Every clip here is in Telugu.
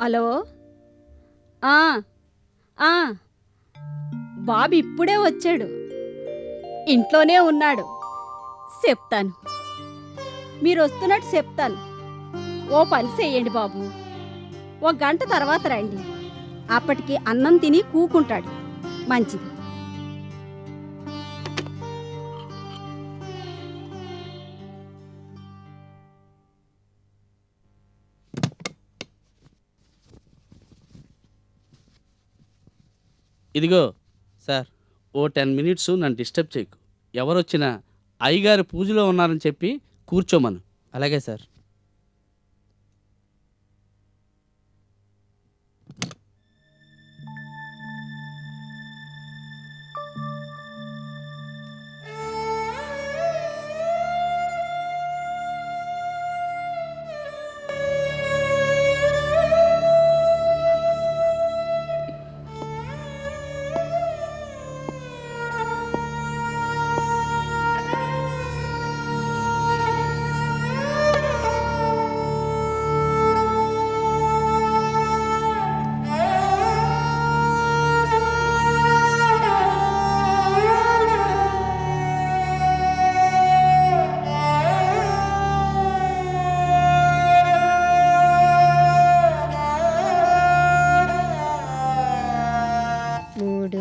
హలో. ఆ, ఆ, బాబు ఇప్పుడే వచ్చాడు, ఇంట్లోనే ఉన్నాడు. చెప్తాను, మీరు వస్తున్నట్టు చెప్తాను. ఓ పని చెయ్యండి బాబు, ఓ గంట తర్వాత రండి. అప్పటికి అన్నం తిని కూకుంటాడు. మంచిది. ఇదిగో సార్. ఓ 10 మినిట్స్ నన్ను డిస్టర్బ్ చేయకు. ఎవరొచ్చినా అయ్యగారు పూజలో ఉన్నారని చెప్పి కూర్చోమను. అలాగే సార్.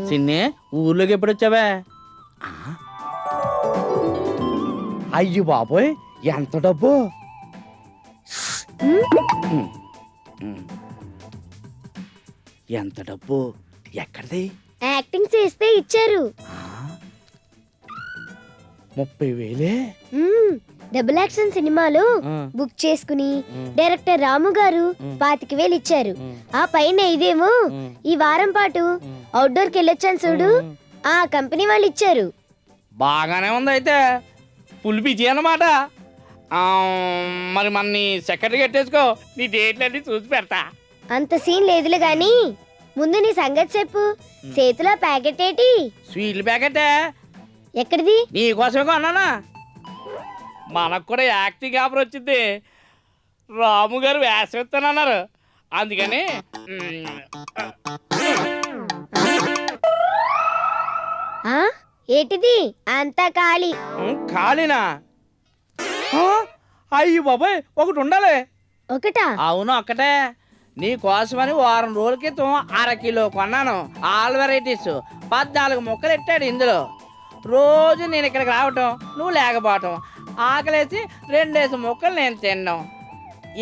చిన్ని ఊర్లోకి ఎప్పుడు వచ్చావా? అయ్యో బాబోయ్, ఎంత డబ్బు! ఎంత డబ్బు! ఎక్కడిది? యాక్టింగ్ చేస్తే ఇచ్చారు. 30,000. డబుల్ యాక్షన్ సినిమాలో బుక్ చేసుకుని డైరెక్టర్ రాము గారు 25,000 ఇచ్చారు. ఆ పైన ఇదేమో ఈ వారం పాటు అవుట్డోర్ కి వెళ్ళొచ్చాను చూడు, ఆ కంపెనీ వాళ్ళు ఇచ్చారు. బాగానే ఉంది అయితే, ఫుల్ బిజీ అన్నమాట. మరి మన సెక్రటరీ కట్టేసుకో, నీ డేట్లన్నీ చూసి పెడతా. అంత సీన్ లేదులే గాని ముందు నీ సంగతి చెప్పు. చేతిలో ప్యాకెట్ ఏంటి? స్వీట్లు ప్యాకెటే. ఎక్కడిది? నీకోసమే కొన్నానా. మనకు కూడా యాక్టింగ్ ఆఫర్ వచ్చింది. రాము గారు వేసవిస్తానన్నారు, అందుకని. ఏటిది అంతా ఖాళీ? ఖాళీనా? అయ్యి బాబాయ్, ఒకటి ఉండాలి. ఒకటా? అవును, ఒక్కటే. నీ కోసమని వారం రోజుల క్రితం 1/2 కిలో కొన్నాను. ఆల్ వెరైటీస్ 14 ముక్కలు ఎట్టాడు ఇందులో. రోజు నేను ఇక్కడికి రావటం, నువ్వు లేకపోవటం, ఆకలేసి 2 ముక్కలు నేను తినడం,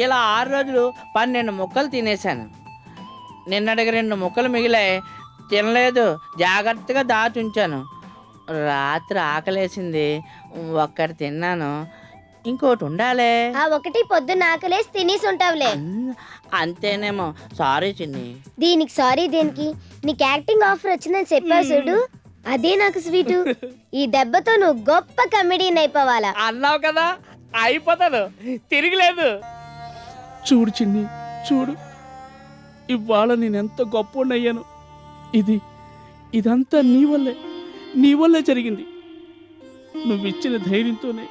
ఇలా 6 రోజులు 12 ముక్కలు తినేశాను. నిన్నటికి 2 ముక్కలు మిగిలాయి, తినలేదు, జాగ్రత్తగా దాచుంచాను. రాత్రి ఆకలేసింది, ఒక్కటి తిన్నాను, ఇంకోటి ఉండాలి. ఆ ఒకటి పొద్దున్న ఆకలేసి తినేసి ఉంటావులే. అంతేనేమో. సారీ చిన్ని. దీనికి సారీ దేనికి? నీకు యాక్టింగ్ ఆఫర్ వచ్చిందని చెప్పావు చూడు, అదే నాకు స్వీటు. ఈ దెబ్బతో నువ్వు గొప్ప కమెడియన్ అయిపోవాలా. అన్నావు కదా, అయిపోతాను, తిరిగిలేదు. చూడు చిన్ని, చూడు, ఇవాళ నేనెంత గొప్పనయ్యాను. ఇదంతా నీ వల్లే జరిగింది. నువ్విచ్చిన ధైర్యంతోనే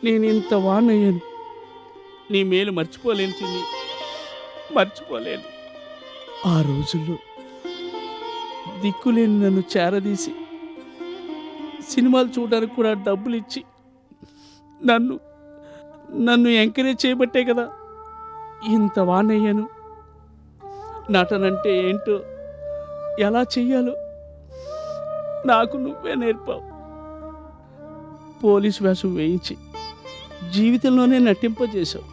నేను ఇంత వాణ్ణయ్యాను. నీ మేలు మర్చిపోలేను చిన్ని, మర్చిపోలేను. ఆ రోజుల్లో దిక్కులేని నన్ను చేరదీసి సినిమాలు చూడడానికి కూడా డబ్బులు ఇచ్చి నన్ను ఎంకరేజ్ చేయబట్టే కదా ఇంత వాణ్ణయ్యాను. నటనంటే ఏంటో, ఎలా చెయ్యాలో నాకు నువ్వే నేర్పావు. పోలీస్ వేషం వేయించి జీవితంలోనే నటింపజేశావు.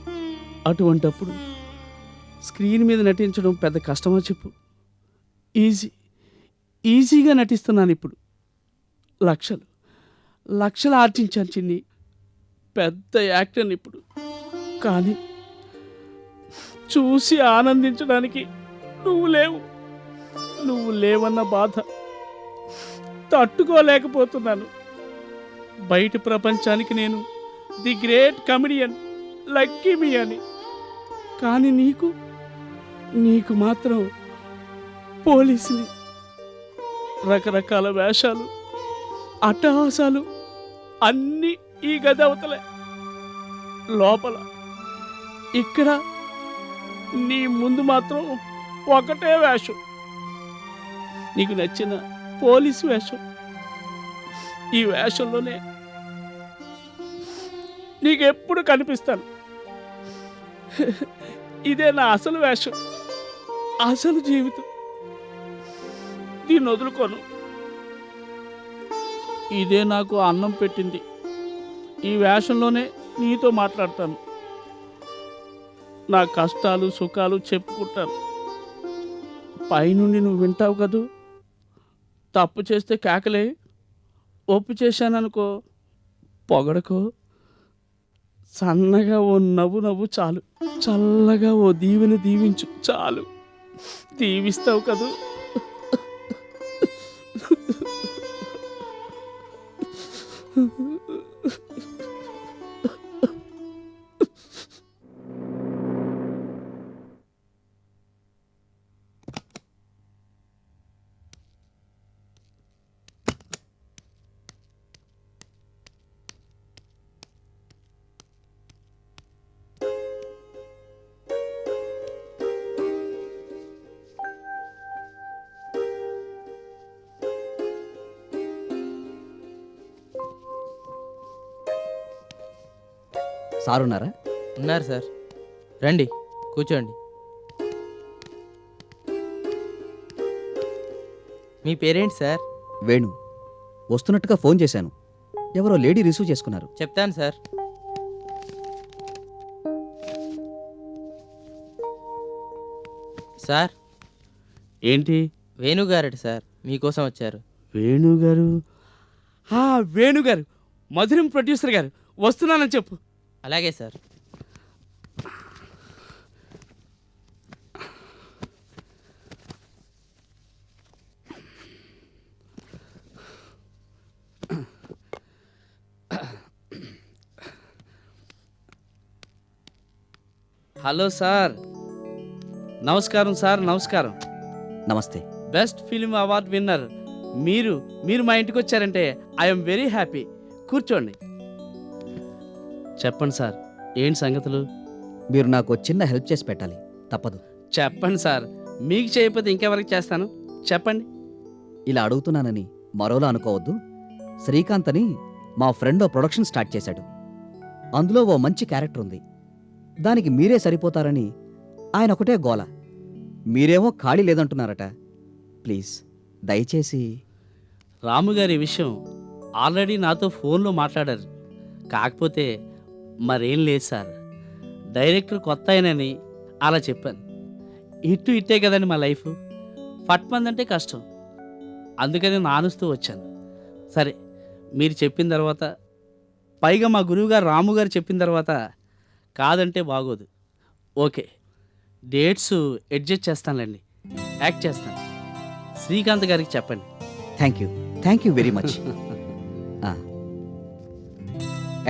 అటువంటప్పుడు స్క్రీన్ మీద నటించడం పెద్ద కష్టమా చెప్పు? ఈజీగా నటిస్తున్నాను ఇప్పుడు. లక్షలు ఆర్జించాను చిన్ని, పెద్ద యాక్టర్ని ఇప్పుడు. కానీ చూసి ఆనందించడానికి నువ్వు లేవన్న బాధ తట్టుకోలేకపోతున్నాను. బయట ప్రపంచానికి నేను ది గ్రేట్ కమెడియన్, లక్కీ మీ అని. కానీ నీకు మాత్రం పోలీసుని. రకరకాల వేషాలు, అట్టహాసాలు అన్నీ ఈ గది అవతలే. లోపల ఇక్కడ నీ ముందు మాత్రం ఒకటే వేషం, నీకు నచ్చిన పోలీస్ వేషం. ఈ వేషంలోనే నీకెప్పుడు కనిపిస్తాను. ఇదే నా అసలు వేషం, అసలు జీవితం. దీన్ని వదులుకోను. ఇదే నాకు అన్నం పెట్టింది. ఈ వేషంలోనే నీతో మాట్లాడతాను, నా కష్టాలు సుఖాలు చెప్పుకుంటాను. పైనుండి నువ్వు వింటావు కదూ. తప్పు చేస్తే కేకలే, ఒప్పు చేశాననుకో పొగడకో. సన్నగా ఓ నవ్వు నవ్వు చాలు, చల్లగా ఓ దీవెని దీవించు చాలు. దీవిస్తావు కదూ. సార్ ఉన్నారా? ఉన్నారు సార్, రండి కూర్చోండి. మీ పేరేంటి సార్? వేణు. వస్తున్నట్టుగా ఫోన్ చేశాను, ఎవరో లేడీ రిసీవ్ చేసుకున్నారు. చెప్తాను సార్. సార్, ఏంటి? వేణుగారట సార్, మీకోసం వచ్చారు. వేణుగారు? వేణుగారు, మధురం ప్రొడ్యూసర్ గారు, వస్తున్నానని చెప్పు. అలాగే సార్. Hello sir. నమస్కారం సార్. నమస్కారం. నమస్తే. బెస్ట్ ఫిల్మ్ అవార్డ్ విన్నర్ మీరు మా ఇంటికి వచ్చారంటే ఐఎమ్ వెరీ హ్యాపీ. కూర్చోండి. చెప్పండి సార్, ఏంటి సంగతులు? మీరు నాకు చిన్న హెల్ప్ చేసి పెట్టాలి, తప్పదు. చెప్పండి సార్, మీకు చేయకపోతే ఇంకెవరికి చేస్తాను, చెప్పండి. ఇలా అడుగుతున్నానని మరోలా అనుకోవద్దు. శ్రీకాంత్ అని మా ఫ్రెండ్ ఓ ప్రొడక్షన్ స్టార్ట్ చేశాడు. అందులో ఓ మంచి క్యారెక్టర్ ఉంది. దానికి మీరే సరిపోతారని ఆయన ఒకటే గోల. మీరేమో ఖాళీ లేదంటున్నారట. ప్లీజ్ దయచేసి. రాముగారి విషయం ఆల్రెడీ నాతో ఫోన్లో మాట్లాడారు. కాకపోతే మరేం లేదు సార్, డైరెక్టర్ కొత్త ఆయనని అలా చెప్పాను. ఇట్టే కదండి మా లైఫ్. పట్మందంటే కష్టం, అందుకని నానుస్తూ వచ్చాను. సరే, మీరు చెప్పిన తర్వాత, పైగా మా గురువుగారు రాముగారు చెప్పిన తర్వాత కాదంటే బాగోదు. ఓకే, డేట్స్ అడ్జస్ట్ చేస్తానులేండి, యాక్ట్ చేస్తాను. శ్రీకాంత్ గారికి చెప్పండి. Thank you very much.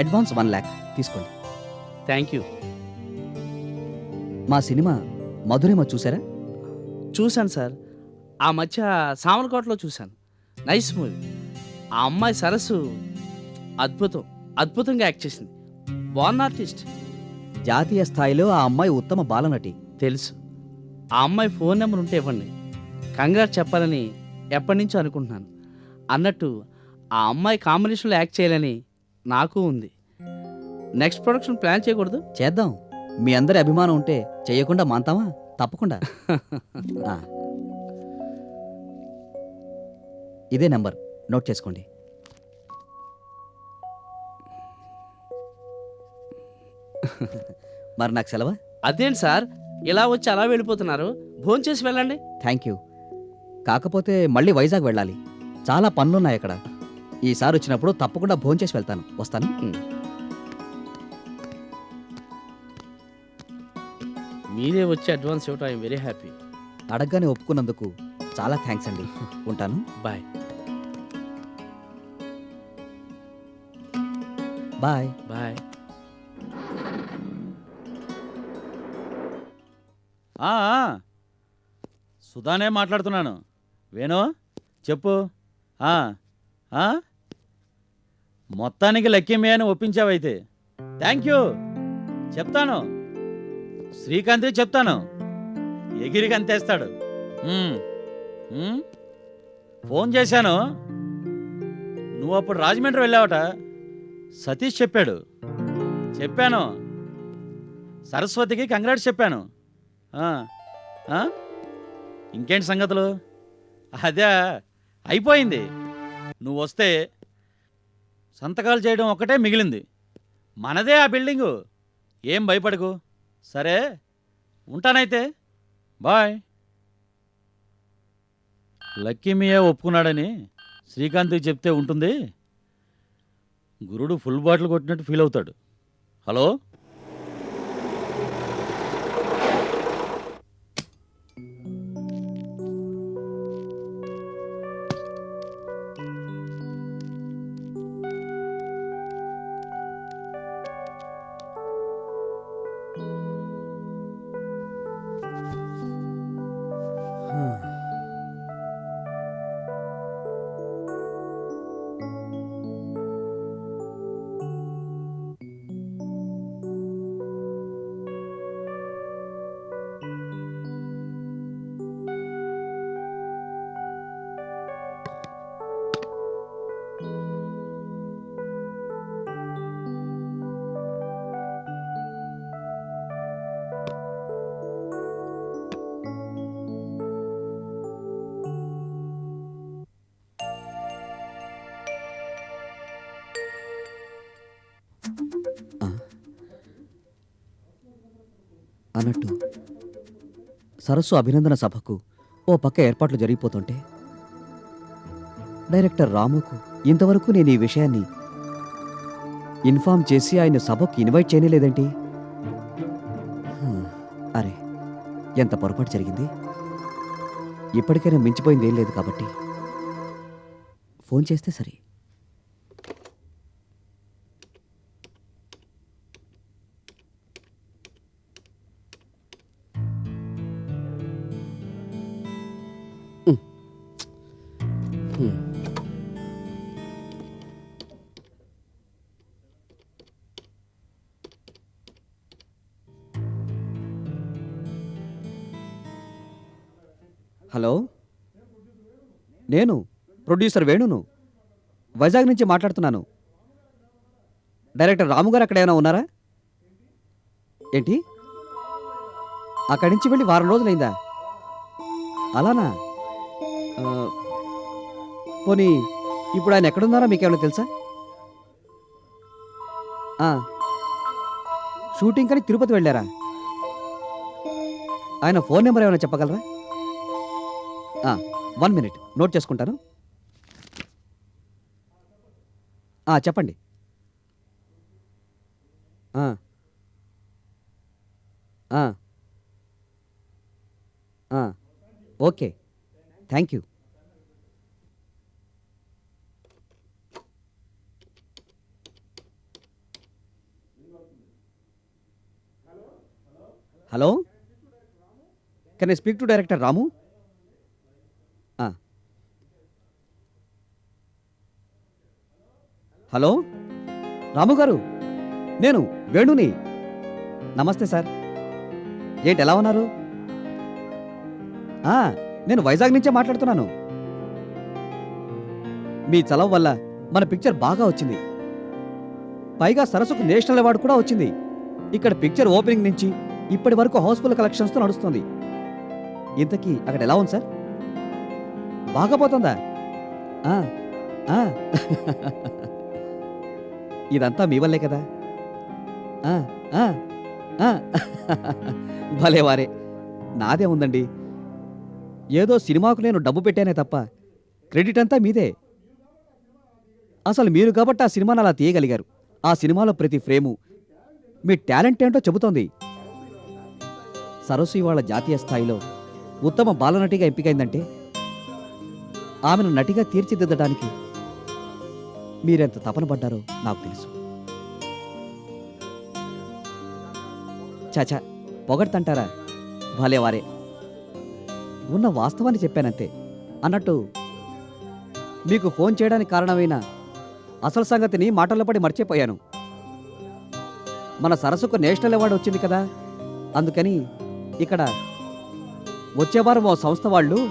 Advance 1 lakh తీసుకోండి. Thank you. మా సినిమా మధురిమ చూసారా? చూశాను సార్, ఆ మధ్య సామర్లకోటలో చూశాను. Nice movie. ఆ అమ్మాయి సరస్సు అద్భుతంగా యాక్ట్ చేసింది. బాగున్న ఆర్టిస్ట్. జాతీయ స్థాయిలో ఆ అమ్మాయి ఉత్తమ బాలనటి. తెలుసు. ఆ అమ్మాయి ఫోన్ నెంబర్ ఉంటే ఇవ్వండి, కంగ్రాట్ చెప్పాలని ఎప్పటి నుంచో అనుకుంటున్నాను. అన్నట్టు ఆ అమ్మాయి కాంబినేషన్లో యాక్ట్ చేయాలని నాకు ఉంది. నెక్స్ట్ ప్రొడక్షన్ ప్లాన్ చేయకూడదు? చేద్దాం. మీ అందరి అభిమానం ఉంటే చేయకుండా మాంతామా? తప్పకుండా. ఆ. ఇదే నెంబర్, నోట్ చేసుకోండి. మరి నాకు సెలవా? అదేంటి సార్, ఇలా వచ్చి అలా వెళ్ళిపోతున్నారు? భోంచేసి వెళ్ళండి. Thank you. కాకపోతే మళ్ళీ వైజాగ్ వెళ్ళాలి, చాలా పనులున్నాయి అక్కడ. ఈసారి వచ్చినప్పుడు తప్పకుండా భోంచేసి వెళ్తాను. వస్తాను. మీరే వచ్చి అడ్వాన్స్ ఇవ్వటం ఐఎమ్ వెరీ హ్యాపీ. అడగగానే ఒప్పుకున్నందుకు చాలా థ్యాంక్స్ అండి. ఉంటాను. బాయ్. బాయ్. బాయ్. సుధానే మాట్లాడుతున్నాను. వేణు చెప్పు. మొత్తానికి లక్కీ అని ఒప్పించావైతే థ్యాంక్ యూ. చెప్తాను, శ్రీకాంత్కి చెప్తాను. ఎగిరి గంతేస్తాడు. ఉమ్, ఉమ్. ఫోన్ చేశాను, నువ్వు అప్పుడు రాజమండ్రి వెళ్ళావట. సతీష్ చెప్పాను. సరస్వతికి కంగ్రాట్స్ చెప్పాను. ఆ, ఆ? ఇంకేంటి సంగతులు? అదే అయిపోయింది. నువ్వు వస్తే సంతకాలు చేయడం ఒక్కటే మిగిలింది. మనదే ఆ బిల్డింగు. ఏం భయపడకు. సరే, ఉంటానైతే. బాయ్. లక్కీమియా ఒప్పుకున్నాడని శ్రీకాంత్కి చెప్తే ఉంటుంది. గురుడు ఫుల్ బాటిల్ కొట్టినట్టు ఫీల్ అవుతాడు. హలో, అన్నట్టు సరస్సు అభినందన సభకు ఓ పక్క ఏర్పాట్లు జరిగిపోతుంటే డైరెక్టర్ రాముకు ఇంతవరకు నేను ఈ విషయాన్ని ఇన్ఫార్మ్ చేసి ఆయన సభకు ఇన్వైట్ చేయలేదేంటి? అరే, ఎంత పొరపాటు జరిగింది. ఇప్పటికైనా మించిపోయింది ఏం లేదు కాబట్టి ఫోన్ చేస్తే సరే. హలో, నేను ప్రొడ్యూసర్ వేణును వైజాగ్ నుంచి మాట్లాడుతున్నాను. డైరెక్టర్ రాము గారు అక్కడ ఏమైనా ఉన్నారా ఏంటి? అక్కడి నుంచి వెళ్ళి వారం రోజులైందా? అలానా? పోనీ ఇప్పుడు ఆయన ఎక్కడున్నారో మీకేమైనా తెలుసా? షూటింగ్ అని తిరుపతి వెళ్ళారా? ఆయన ఫోన్ నెంబర్ ఏమైనా చెప్పగలరా? 1 మినిట్ నోట్ చేసుకుంటాను. చెప్పండి. Okay, thank you. Hello, can I speak to director Ramu? Hello, Ramu గారు, నేను వేణుని. నమస్తే సార్, ఏంటి ఎలా ఉన్నారు? నేను వైజాగ్ నుంచే మాట్లాడుతున్నాను. మీ చలవ వల్ల మన పిక్చర్ బాగా వచ్చింది. పైగా సరస్సుకు నేషనల్ అవార్డు కూడా వచ్చింది. ఇక్కడ పిక్చర్ ఓపెనింగ్ నుంచి ఇప్పటి వరకు హౌస్ఫుల్ కలెక్షన్స్తో నడుస్తుంది. ఇంతకీ అక్కడ ఎలా ఉంది సార్? బాగా పోతుందా? ఇదంతా మీ వల్లే కదా. భలేవారే, నాదే ఉందండి. ఏదో సినిమాకు నేను డబ్బు పెట్టానే తప్ప క్రెడిట్ అంతా మీదే. అసలు మీరు కాబట్టి ఆ సినిమాను అలా తీయగలిగారు. ఆ సినిమాలో ప్రతి ఫ్రేము మీ టాలెంట్ ఏంటో చెబుతోంది. సరస్సు ఇవాళ జాతీయ స్థాయిలో ఉత్తమ బాలనటిగా ఎంపికైందంటే ఆమెను నటిగా తీర్చిదిద్దడానికి మీరెంత తపన పడ్డారో నాకు తెలుసు. చాచా, పొగడ్తంటారా? భలేవారే, ఉన్న వాస్తవాన్ని చెప్పానంతే. అన్నట్టు మీకు ఫోన్ చేయడానికి కారణమైన అసలు సంగతిని మాటల్లో పడి మర్చిపోయాను. మన సరస్సుకు నేషనల్ అవార్డు వచ్చింది కదా, అందుకని ఇక్కడ వచ్చే వారం ఓ సంస్థ వాళ్ళు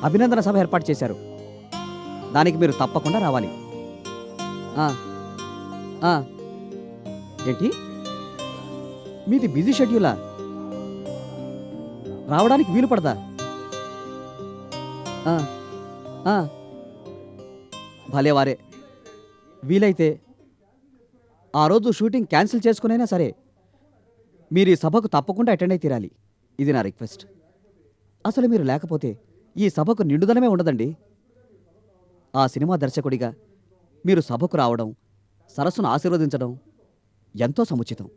అభినందన సభ ఏర్పాటు చేశారు. దానికి మీరు తప్పకుండా రావాలి. ఆ, ఆ. ఏంటి మీది బిజీ షెడ్యూలా? రావడానికి వీలు పడదా? ఆ, ఆ. భలేవారే. వీలైతే ఆ రోజు షూటింగ్ క్యాన్సిల్ చేసుకునైనా సరే మీరు ఈ సభకు తప్పకుండా అటెండ్ అయి తీరాలి. ఇది నా రిక్వెస్ట్. అసలు మీరు లేకపోతే ఈ సభకు నిండుదనమే ఉండదండి. ఆ సినిమా దర్శకుడిగా మీరు సభకు రావడం, సరస్సును ఆశీర్వదించడం ఎంతో సముచితం.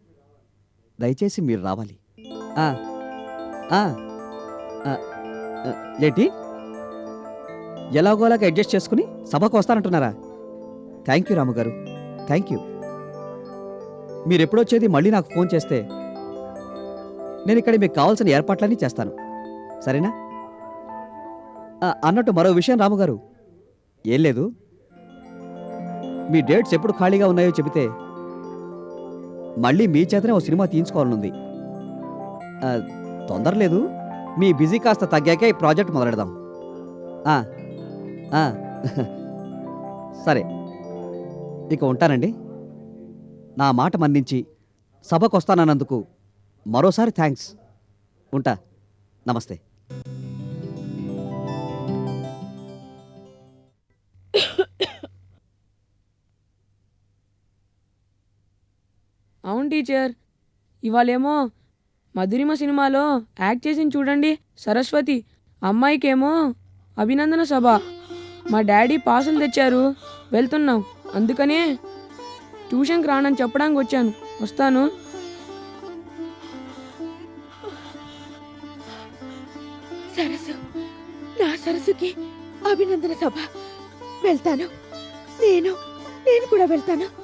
దయచేసి మీరు రావాలి. ఆ, ఆ, ఆ, ఆ, ఏంటి ఎలాగోలాగా అడ్జస్ట్ చేసుకుని సభకు వస్తానంటున్నారా? థ్యాంక్ యూ రాముగారు, థ్యాంక్ యూ. మీరెప్పుడొచ్చేది మళ్ళీ నాకు ఫోన్ చేస్తే నేను ఇక్కడ మీకు కావాల్సిన ఏర్పాట్లన్నీ చేస్తాను, సరేనా? అన్నట్టు మరో విషయం రాముగారు, ఏం లేదు, మీ డేట్స్ ఎప్పుడు ఖాళీగా ఉన్నాయో చెబితే మళ్ళీ మీ చేతనే ఓ సినిమా తీయించుకోవాలనుంది. తొందర లేదు, మీ బిజీ కాస్త తగ్గాకే ఈ ప్రాజెక్ట్ మొదలెడదాం. ఆ, ఆ, సరే, ఇక ఉంటానండి. నా మాట మన్నించి సభకు వస్తానన్నందుకు మరోసారి థ్యాంక్స్. ఉంటా. నమస్తే. అవును టీచర్, ఇవాళేమో మధురిమ సినిమాలో యాక్ట్ చేసింది చూడండి, సరస్వతి. అమ్మాయికేమో అభినందన సభ. మా డాడీ పాసులు తెచ్చారు, వెళ్తున్నాం. అందుకనే ట్యూషన్కి రానని చెప్పడానికి వచ్చాను. వస్తాను. సరస్సు, నా సరస్సుకి అభినందన సభ. వెళ్తాను. నేను కూడా వెళ్తాను.